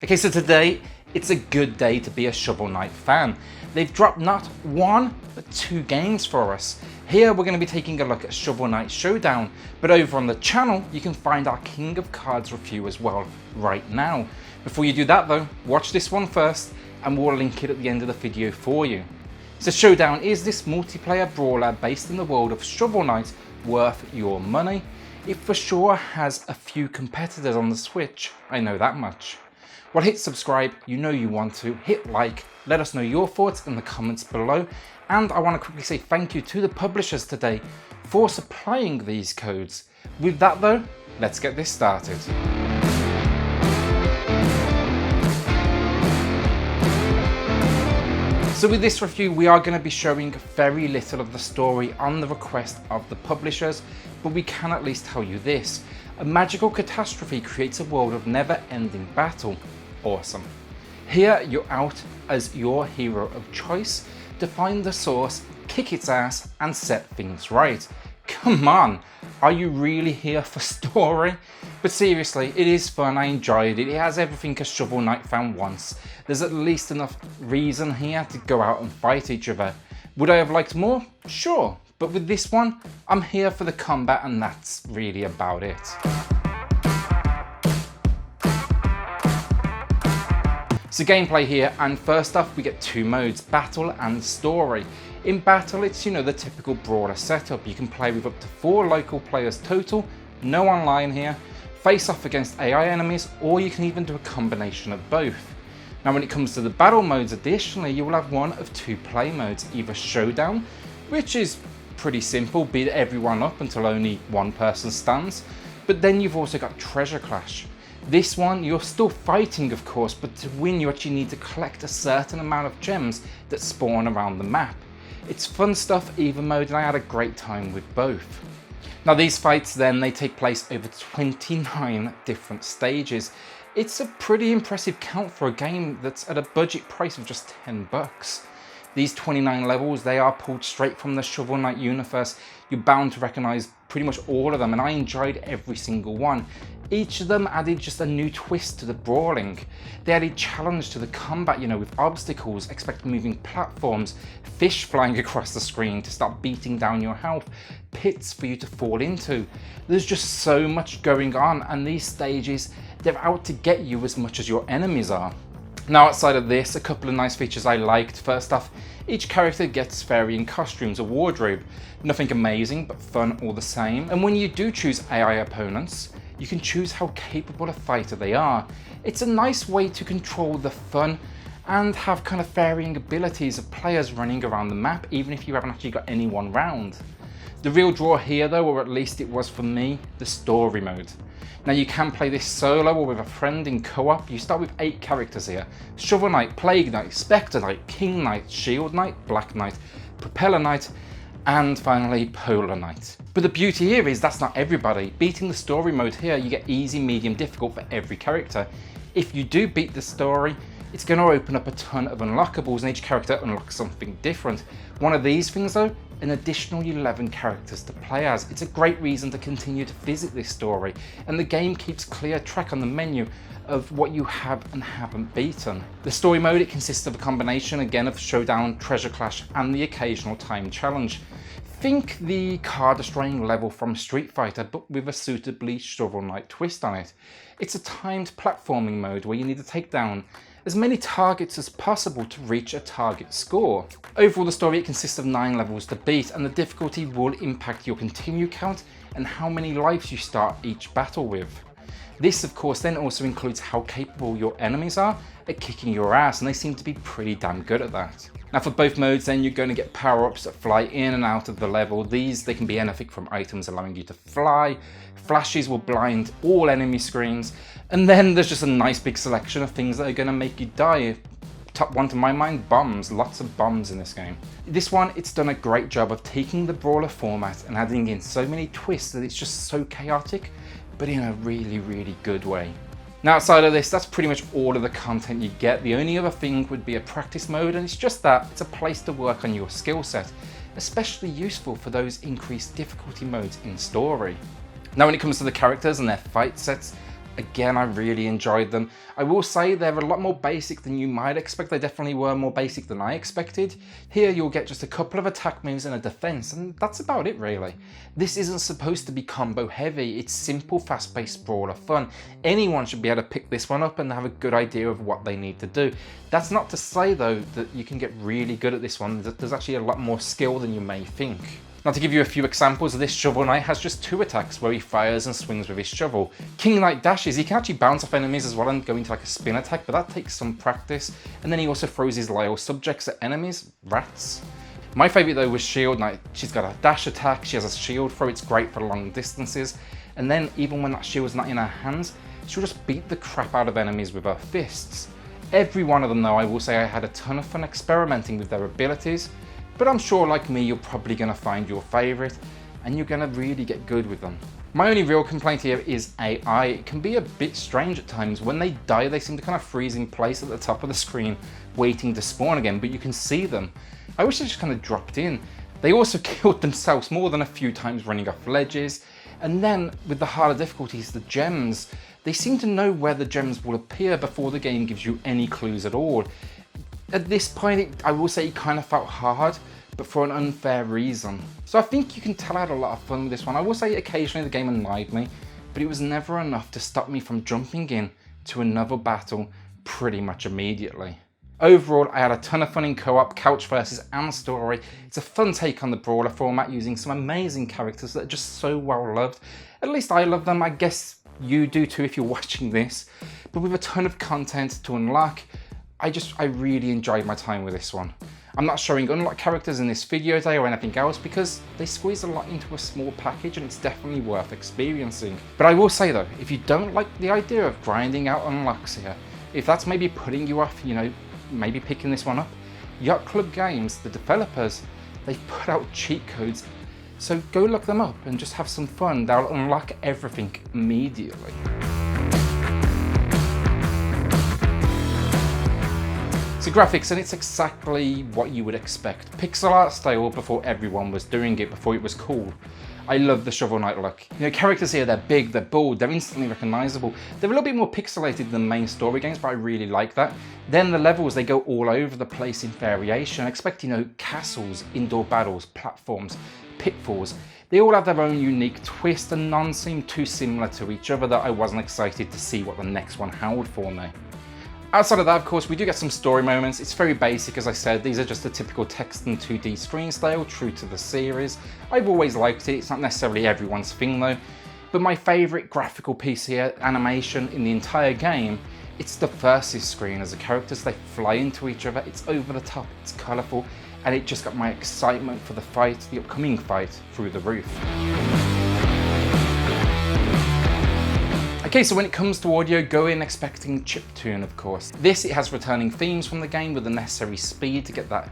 Okay, so today, it's a good day to be a Shovel Knight fan. They've dropped not one, but two games for us. Here we're going to be taking a look at Shovel Knight Showdown, but over on the channel you can find our King of Cards review as well right now. Before you do that though, watch this one first and we'll link it at the end of the video for you. So Showdown is this multiplayer brawler based in the world of Shovel Knight, worth your money. It for sure has a few competitors on the Switch, I know that much. Well, hit subscribe, you know you want to, hit like, let us know your thoughts in the comments below, and I want to quickly say thank you to the publishers today for supplying these codes. With that though, let's get this started. So with this review, we are going to be showing very little of the story on the request of the publishers, but we can at least tell you this. A magical catastrophe creates a world of never-ending battle. Awesome. Here you're out as your hero of choice to find the source, kick its ass and set things right. Come on, are you really here for story? But seriously, it is fun, I enjoyed it, it has everything a Shovel Knight fan wants. There's at least enough reason here to go out and fight each other. Would I have liked more? Sure, but with this one, I'm here for the combat and that's really about it. So gameplay here, and first off we get two modes, battle and story. In battle it's, you know, the typical brawler setup. You can play with up to 4 local players total, no online here, face off against AI enemies, or you can even do a combination of both. Now when it comes to the battle modes, additionally you will have one of 2 play modes, either Showdown, which is pretty simple, beat everyone up until only one person stands, but then you've also got Treasure Clash. This one, you're still fighting of course, but to win you actually need to collect a certain amount of gems that spawn around the map. It's fun stuff, either mode, and I had a great time with both. Now these fights then, they take place over 29 different stages. It's a pretty impressive count for a game that's at a budget price of just $10. These 29 levels, they are pulled straight from the Shovel Knight universe. You're bound to recognise pretty much all of them, and I enjoyed every single one. Each of them added just a new twist to the brawling. They added challenge to the combat, you know, with obstacles, expect moving platforms, fish flying across the screen to start beating down your health, pits for you to fall into. There's just so much going on, and these stages, they're out to get you as much as your enemies are. Now outside of this, a couple of nice features I liked. First off, each character gets varying costumes or wardrobe. Nothing amazing, but fun all the same. And when you do choose AI opponents, you can choose how capable a fighter they are. It's a nice way to control the fun and have kind of varying abilities of players running around the map, even if you haven't actually got anyone round. The real draw here though, or at least it was for me, the story mode. Now you can play this solo or with a friend in co-op. You start with 8 characters here. Shovel Knight, Plague Knight, Spectre Knight, King Knight, Shield Knight, Black Knight, Propeller Knight, and finally Polar Knight. But the beauty here is that's not everybody. Beating the story mode here, you get easy, medium, difficult for every character. If you do beat the story, it's going to open up a ton of unlockables and each character unlocks something different. One of these things though, an additional 11 characters to play as. It's a great reason to continue to visit this story, and the game keeps clear track on the menu of what you have and haven't beaten. The story mode, it consists of a combination again of Showdown, Treasure Clash and the occasional time challenge. Think the car destroying level from Street Fighter, but with a suitably Shovel Knight twist on it. It's a timed platforming mode where you need to take down as many targets as possible to reach a target score. Overall the story, it consists of 9 levels to beat, and the difficulty will impact your continue count and how many lives you start each battle with. This of course then also includes how capable your enemies are at kicking your ass, and they seem to be pretty damn good at that. Now for both modes then, you're going to get power-ups that fly in and out of the level. These, they can be anything from items allowing you to fly, flashes will blind all enemy screens, and then there's just a nice big selection of things that are going to make you die. Top one to my mind, bombs. Lots of bombs in this game. This one, it's done a great job of taking the brawler format and adding in so many twists that it's just so chaotic, but in a really, really good way. Now outside of this, that's pretty much all of the content you get. The only other thing would be a practice mode, and it's just that, it's a place to work on your skill set, especially useful for those increased difficulty modes in story. Now when it comes to the characters and their fight sets, Again, I really enjoyed them. I will say they're a lot more basic than you might expect. They definitely were more basic than I expected. Here you'll get just a couple of attack moves and a defense, and that's about it really. This isn't supposed to be combo heavy. It's simple, fast-paced brawler fun. Anyone should be able to pick this one up and have a good idea of what they need to do. That's not to say though that you can get really good at this one. There's actually a lot more skill than you may think. Now, to give you a few examples of this, Shovel Knight has just 2 attacks where he fires and swings with his shovel. King Knight dashes, he can actually bounce off enemies as well and go into like a spin attack, but that takes some practice. And then he also throws his loyal subjects at enemies, rats. My favourite though was Shield Knight. She's got a dash attack, she has a shield throw, it's great for long distances. And then even when that shield's not in her hands, she'll just beat the crap out of enemies with her fists. Every one of them though, I will say I had a ton of fun experimenting with their abilities. But I'm sure like me, you're probably going to find your favourite and you're going to really get good with them. My only real complaint here is AI. It can be a bit strange at times. When they die, they seem to kind of freeze in place at the top of the screen, waiting to spawn again, but you can see them. I wish they just kind of dropped in. They also killed themselves more than a few times running off ledges. And then with the harder difficulties, the gems, they seem to know where the gems will appear before the game gives you any clues at all. At this point, I will say it kind of felt hard, but for an unfair reason. So I think you can tell I had a lot of fun with this one. I will say occasionally the game annoyed me, but it was never enough to stop me from jumping in to another battle pretty much immediately. Overall, I had a ton of fun in co-op, couch versus and story. It's a fun take on the brawler format using some amazing characters that are just so well loved. At least I love them, I guess you do too if you're watching this. But with a ton of content to unlock, I really enjoyed my time with this one. I'm not showing unlocked characters in this video today or anything else because they squeeze a lot into a small package and it's definitely worth experiencing. But I will say though, if you don't like the idea of grinding out unlocks here, if that's maybe putting you off, maybe picking this one up, Yacht Club Games, the developers, they've put out cheat codes. So go look them up and just have some fun. They'll unlock everything immediately. So graphics, and it's exactly what you would expect. Pixel art style before everyone was doing it, before it was cool. I love the Shovel Knight look. Characters here, they're big, they're bold, they're instantly recognizable. They're a little bit more pixelated than main story games, but I really like that. Then the levels, they go all over the place in variation. I expect, castles, indoor battles, platforms, pitfalls. They all have their own unique twist and none seem too similar to each other that I wasn't excited to see what the next one held for me. Outside of that, of course, we do get some story moments. It's very basic, as I said. These are just the typical text and 2D screen style, true to the series. I've always liked it. It's not necessarily everyone's thing though. But my favourite graphical piece here, animation in the entire game, it's the versus screen as the characters, they fly into each other. It's over the top, it's colourful, and it just got my excitement for the fight, the upcoming fight, through the roof. Okay, so when it comes to audio, go in expecting chiptune, of course. It has returning themes from the game with the necessary speed to get that,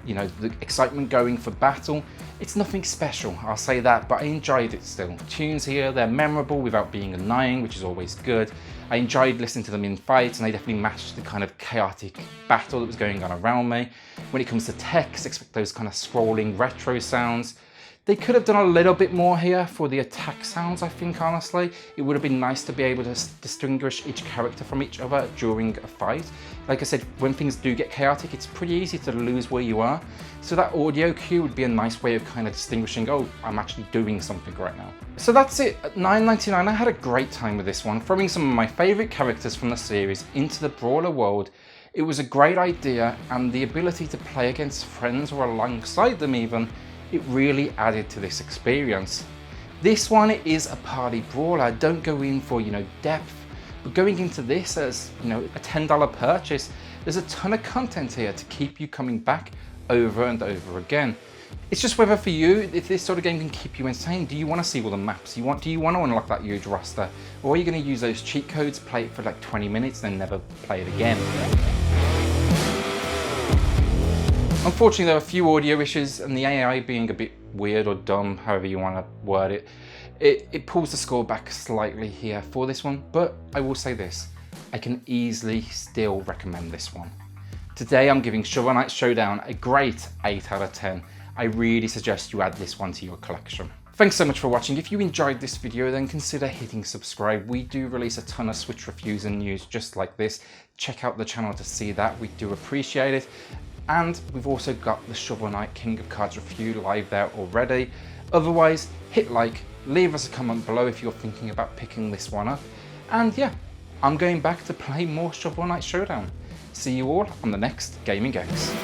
the excitement going for battle. It's nothing special, I'll say that, but I enjoyed it still. Tunes here, they're memorable without being annoying, which is always good. I enjoyed listening to them in fights, and they definitely matched the kind of chaotic battle that was going on around me. When it comes to text, expect those kind of scrolling retro sounds. They could have done a little bit more here for the attack sounds, I think, honestly. It would have been nice to be able to distinguish each character from each other during a fight. Like I said, when things do get chaotic, it's pretty easy to lose where you are. So that audio cue would be a nice way of kind of distinguishing, oh, I'm actually doing something right now. So that's it. At $9.99, I had a great time with this one, throwing some of my favourite characters from the series into the brawler world. It was a great idea, and the ability to play against friends or alongside them even, it really added to this experience. This one is a party brawler. Don't go in for, depth, but going into this as, a $10 purchase, there's a ton of content here to keep you coming back over and over again. It's just whether for you, if this sort of game can keep you entertained, do you want to see all the maps? Do you want to unlock that huge roster? Or are you going to use those cheat codes, play it for like 20 minutes, then never play it again? Unfortunately, there are a few audio issues, and the AI being a bit weird or dumb, however you want to word it, it pulls the score back slightly here for this one, but I will say this, I can easily still recommend this one. Today I'm giving Shovel Knight Showdown a great 8 out of 10. I really suggest you add this one to your collection. Thanks so much for watching. If you enjoyed this video, then consider hitting subscribe. We do release a ton of Switch reviews and news just like this. Check out the channel to see that. We do appreciate it. And we've also got the Shovel Knight King of Cards review live there already. Otherwise, hit like, leave us a comment below if you're thinking about picking this one up. And yeah, I'm going back to play more Shovel Knight Showdown. See you all on the next Gaming Eggs.